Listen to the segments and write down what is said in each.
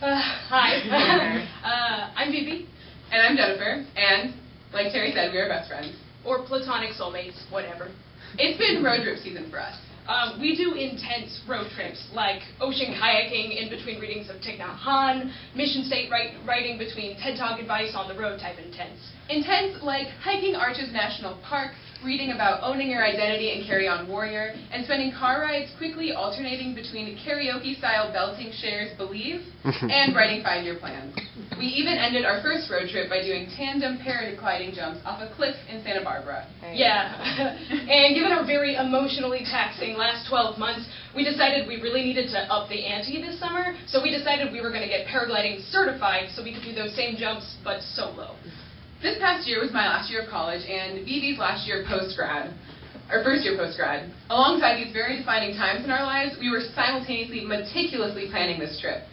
Hi. I'm Vivi. And I'm Jennifer. And, like Terry said, we are best friends. Or platonic soulmates, whatever. It's been road trip season for us. We do intense road trips, like ocean kayaking in between readings of Thich Nhat Hanh, mission state writing between TED Talk advice on the road type intense. Intense, like hiking Arches National Park, reading about owning your identity and Carry On Warrior, and spending car rides quickly alternating between karaoke-style belting shares Believe and writing 5-year plans. We even ended our first road trip by doing tandem paragliding jumps off a cliff in Santa Barbara. Yeah, and given our very emotionally taxing last 12 months, we decided we really needed to up the ante this summer, so we decided we were going to get paragliding certified so we could do those same jumps, but solo. This past year was my last year of college and Vivi's last year post-grad, or first year post-grad. Alongside these very defining times in our lives, we were simultaneously meticulously planning this trip.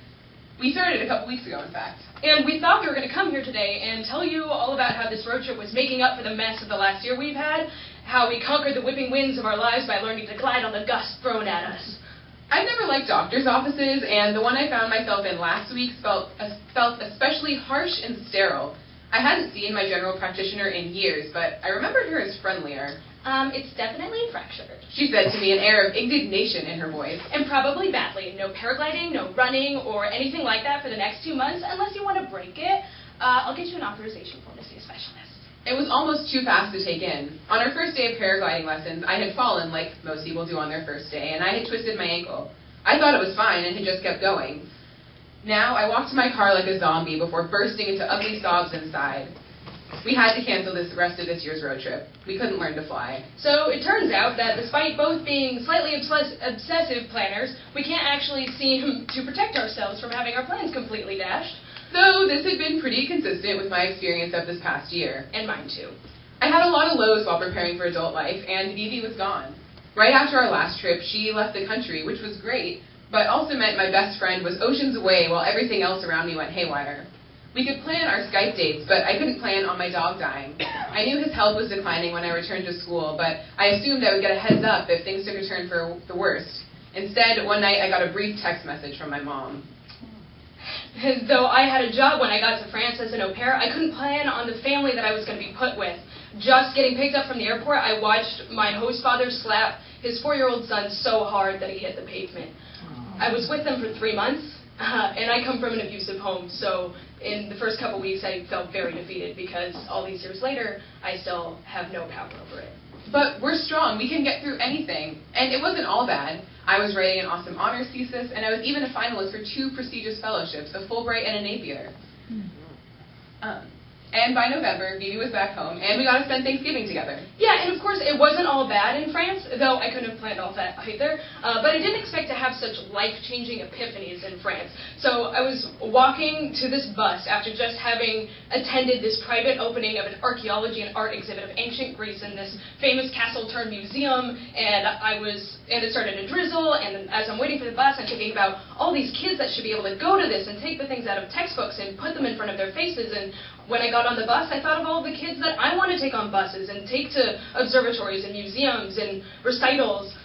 We started a couple weeks ago, in fact. And we thought we were going to come here today and tell you all about how this road trip was making up for the mess of the last year we've had, how we conquered the whipping winds of our lives by learning to glide on the gusts thrown at us. I've never liked doctor's offices, and the one I found myself in last week felt especially harsh and sterile. I hadn't seen my general practitioner in years, but I remembered her as friendlier. It's definitely fractured, she said to me, an air of indignation in her voice. And probably badly. No paragliding, no running, or anything like that for the next 2 months, unless you want to break it. I'll get you an authorization form to see a specialist. It was almost too fast to take in. On our first day of paragliding lessons, I had fallen, like most people do on their first day, and I had twisted my ankle. I thought it was fine and had just kept going. Now, I walked to my car like a zombie before bursting into ugly sobs inside. We had to cancel the rest of this year's road trip. We couldn't learn to fly. So it turns out that despite both being slightly obsessive planners, we can't actually seem to protect ourselves from having our plans completely dashed. Though this had been pretty consistent with my experience of this past year. And mine too. I had a lot of lows while preparing for adult life, and Vivi was gone. Right after our last trip, she left the country, which was great, but also meant my best friend was oceans away while everything else around me went haywire. We could plan our Skype dates, but I couldn't plan on my dog dying. I knew his health was declining when I returned to school, but I assumed I would get a heads up if things took a turn for the worst. Instead, one night I got a brief text message from my mom. Though I had a job when I got to France as an au pair, I couldn't plan on the family that I was going to be put with. Just getting picked up from the airport, I watched my host father slap his 4-year-old son so hard that he hit the pavement. I was with them for 3 months, and I come from an abusive home, so in the first couple weeks I felt very defeated because all these years later, I still have no power over it. But we're strong. We can get through anything. And it wasn't all bad. I was writing an awesome honors thesis, and I was even a finalist for 2 prestigious fellowships, a Fulbright and a Napier. And by November, Vivi was back home, and we got to spend Thanksgiving together. Yeah, and of course, it wasn't all bad in France, though I couldn't have planned all that either. But I didn't expect to have such life-changing epiphanies in France. So I was walking to this bus after just having attended this private opening of an archaeology and art exhibit of ancient Greece in this famous castle-turned-museum, and it started to drizzle, and as I'm waiting for the bus, I'm thinking about all these kids that should be able to go to this and take the things out of textbooks and put them in front of their faces, and when I got on the bus, I thought of all the kids that I want to take on buses and take to observatories and museums and recitals.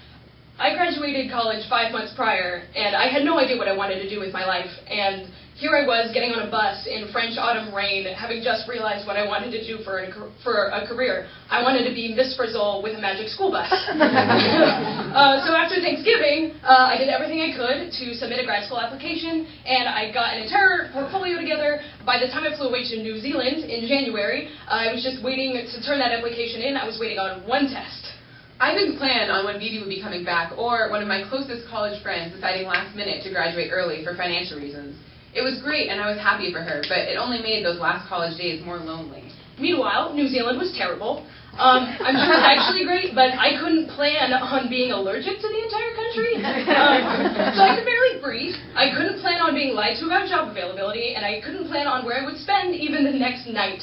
I graduated college 5 months prior, and I had no idea what I wanted to do with my life. And here I was getting on a bus in French autumn rain, having just realized what I wanted to do for a career. I wanted to be Miss Frizzle with a magic school bus. So after Thanksgiving, I did everything I could to submit a grad school application, and I got an entire portfolio together. By the time I flew away to New Zealand in January, I was just waiting to turn that application in. I was waiting on one test. I didn't plan on when Vivi would be coming back, or one of my closest college friends deciding last minute to graduate early for financial reasons. It was great, and I was happy for her, but it only made those last college days more lonely. Meanwhile, New Zealand was terrible. I'm sure it was actually great, but I couldn't plan on being allergic to the entire country. So I could barely breathe. I couldn't plan on being lied to about job availability, and I couldn't plan on where I would spend even the next night.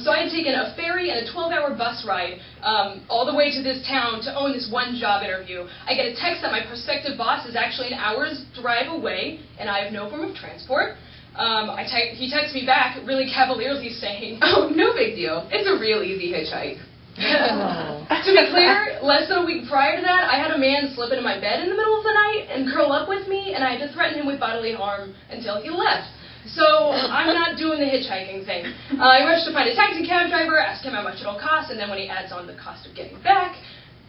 So I had taken a ferry and a 12-hour bus ride all the way to this town to own this one job interview. I get a text that my prospective boss is actually an hour's drive away, and I have no form of transport. He texts me back really cavalierly saying, "Oh, no big deal. It's a real easy hitchhike." To be clear, less than a week prior to that, I had a man slip into my bed in the middle of the night and curl up with me, and I had to threaten him with bodily harm until he left. So I'm not doing the hitchhiking thing. I rushed to find a taxi cab driver, asked him how much it all cost, and then when he adds on the cost of getting back,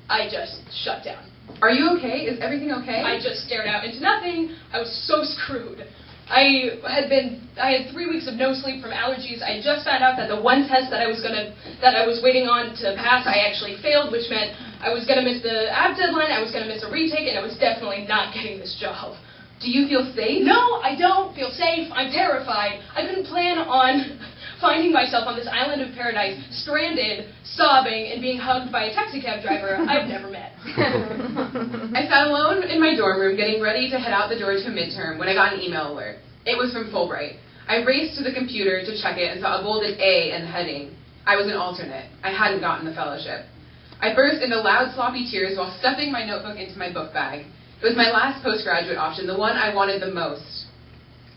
I just shut down. Are you okay? Is everything okay? I just stared out into nothing. I was so screwed. I had 3 weeks of no sleep from allergies. I just found out that the one test that I was waiting on to pass, I actually failed, which meant I was gonna miss the app deadline, I was gonna miss a retake, and I was definitely not getting this job. Do you feel safe? No, I don't feel safe. I'm terrified. I couldn't plan on finding myself on this island of paradise, stranded, sobbing, and being hugged by a taxi cab driver I've never met. I sat alone in my dorm room getting ready to head out the door to a midterm when I got an email alert. It was from Fulbright. I raced to the computer to check it and saw a bolded A in the heading. I was an alternate. I hadn't gotten the fellowship. I burst into loud, sloppy tears while stuffing my notebook into my book bag. It was my last postgraduate option, the one I wanted the most.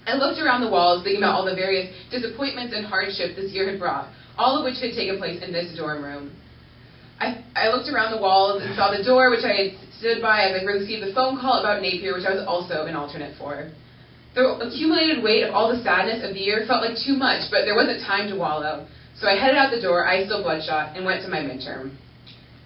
I looked around the walls, thinking about all the various disappointments and hardships this year had brought, all of which had taken place in this dorm room. I looked around the walls and saw the door, which I had stood by as I received the phone call about Napier, which I was also an alternate for. The accumulated weight of all the sadness of the year felt like too much, but there wasn't time to wallow. So I headed out the door, eyes still bloodshot, and went to my midterm.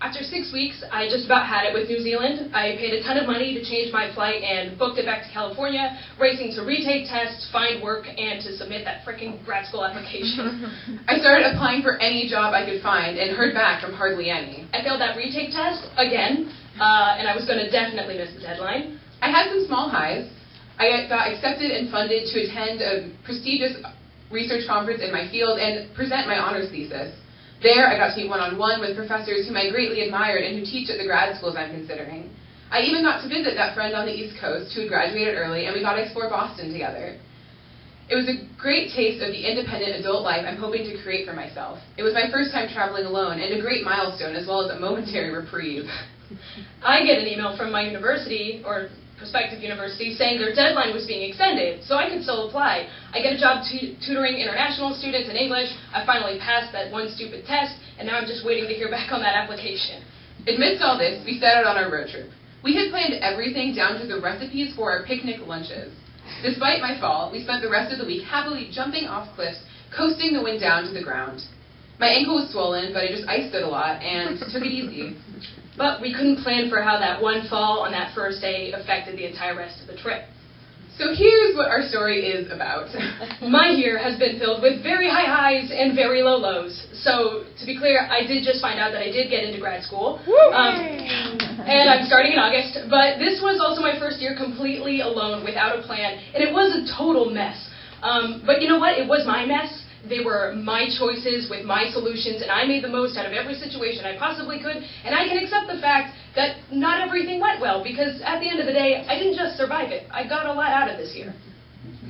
After 6 weeks, I just about had it with New Zealand. I paid a ton of money to change my flight and booked it back to California, racing to retake tests, find work, and to submit that frickin' grad school application. I started applying for any job I could find and heard back from hardly any. I failed that retake test again, and I was going to definitely miss the deadline. I had some small highs. I got accepted and funded to attend a prestigious research conference in my field and present my honors thesis. There, I got to meet one-on-one with professors whom I greatly admired and who teach at the grad schools I'm considering. I even got to visit that friend on the East Coast who had graduated early, and we got to explore Boston together. It was a great taste of the independent adult life I'm hoping to create for myself. It was my first time traveling alone, and a great milestone as well as a momentary reprieve. I get an email from my university, or prospective university, saying their deadline was being extended, so I could still apply. I get a job tutoring international students in English. I finally passed that one stupid test, and now I'm just waiting to hear back on that application. Amidst all this, we set out on our road trip. We had planned everything down to the recipes for our picnic lunches. Despite my fall, we spent the rest of the week happily jumping off cliffs, coasting the wind down to the ground. My ankle was swollen, but I just iced it a lot and took it easy. But we couldn't plan for how that one fall on that first day affected the entire rest of the trip. So here's what our story is about. My year has been filled with very high highs and very low lows. So, to be clear, I did just find out that I did get into grad school. And I'm starting in August. But this was also my first year completely alone, without a plan. And it was a total mess. But you know what? It was my mess. They were my choices with my solutions, and I made the most out of every situation I possibly could, and I can accept the fact that not everything went well, because at the end of the day, I didn't just survive it. I got a lot out of this year.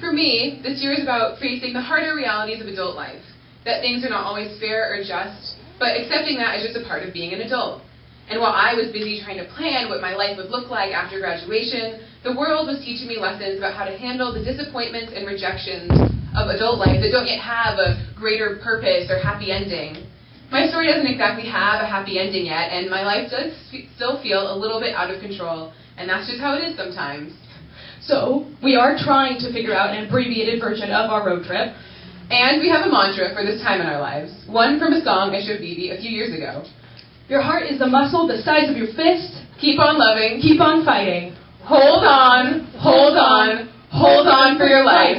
For me, this year is about facing the harder realities of adult life, that things are not always fair or just, but accepting that is just a part of being an adult. And while I was busy trying to plan what my life would look like after graduation, the world was teaching me lessons about how to handle the disappointments and rejections of adult life that don't yet have a greater purpose or happy ending. My story doesn't exactly have a happy ending yet, and my life does still feel a little bit out of control, and that's just how it is sometimes. So, we are trying to figure out an abbreviated version of our road trip. And we have a mantra for this time in our lives, one from a song I showed Vivi a few years ago. Your heart is the muscle the size of your fist. Keep on loving. Keep on fighting. Hold on, hold on, hold on for your life.